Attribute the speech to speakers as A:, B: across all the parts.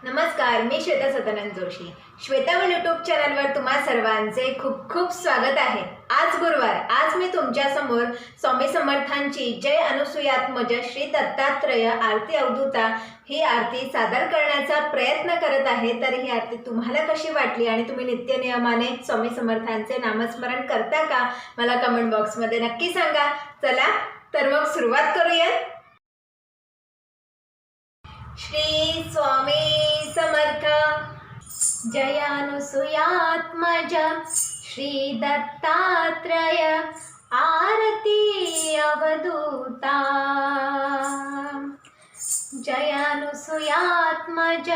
A: नमस्कार, मी श्वेता सदानंद जोशी. श्वेतावल यूट्यूब चॅनलवर तुम्हा सर्वांचे खूप खूप स्वागत आहे. आज गुरुवार. आज मी तुमच्या समोर स्वामी समर्थांची जय अनुसूयात्मज श्री दत्तात्रय आरती अवधूता ही आरती सादर करण्याचा प्रयत्न करत आहे. तर ही आरती तुम्हाला कशी वाटली आणि तुम्ही नित्य नियमाने स्वामी समर्थांचे नामस्मरण करता का, मला कमेंट बॉक्समध्ये नक्की सांगा. चला तर मग सुरुवात करूया. श्री स्वामी समर्थ. जय अनुसूयात्मज श्री दत्तात्रय आरती अवधूता. जय अनुसूयात्मज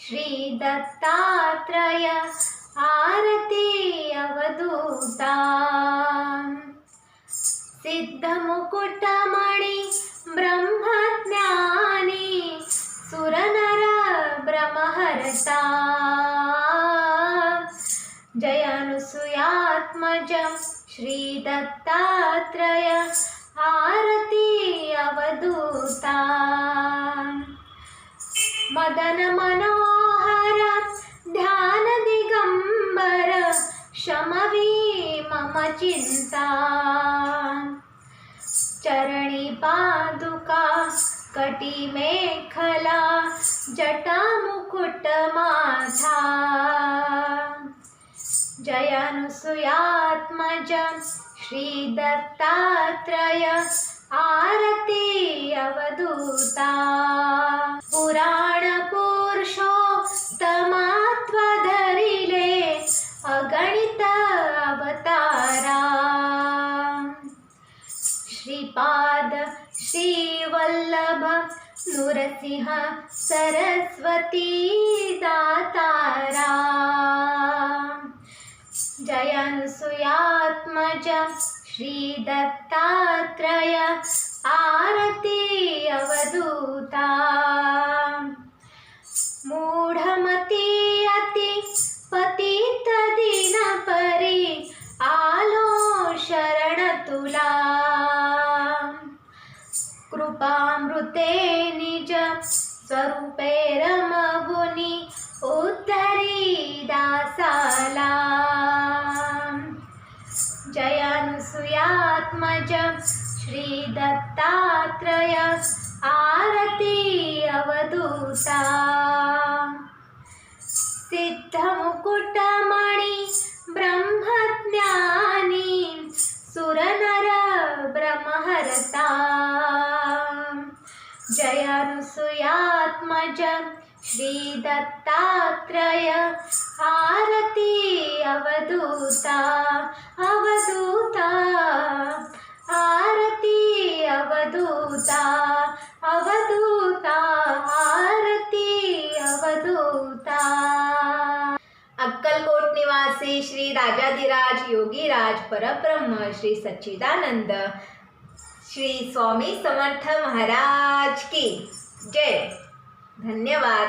A: श्री दत्तात्रय आरती अवधूता. सिद्ध मुकुटमणि ब्रह्मज्ञानी सुरनर ब्रह्महर्ता. जय अनुसूयात्मज श्री दत्तात्रय आरती अवधूता. मदन मनोहर ध्यान दिगंबर शमवी मम चिंता. चरणी पादुका कटी मेखला जटा मुकुट माथा. जय अनुसूयात्मज श्री दत्तात्रय आरती अवधूता. पुराण पुरुषोत्तमात्व धरिले अगणित अवतारा. श्रीपाद श्रीवल्लभ नृसिंह सरस्वती दातारा. जय अनुसूयात्मज श्री दत्तात्रय आरती अवधूता. मूढमती अति पतित दीनपरी आलो शरण तुला. कृपामृते निज स्वरूपे रमगुनी उद्धरी दासाला. जय अनुसूयात्मज श्री दत्तात्रय आरती अवधूता. सिद्ध मुकुटमणि ब्रह्मज्ञानी सुरनर ब्रह्महर्ता. जय अनुसूयात्मज श्री दत्तात्रय आरती अवधूता. अवधूता आरती अवधूता. अवधूता आरती अवधूता. अक्कलकोट निवासी श्री राजाधिराज योगीराज परब्रह्म श्री सच्चिदानंद श्री स्वामी समर्थ महाराज की जय. धन्यवाद.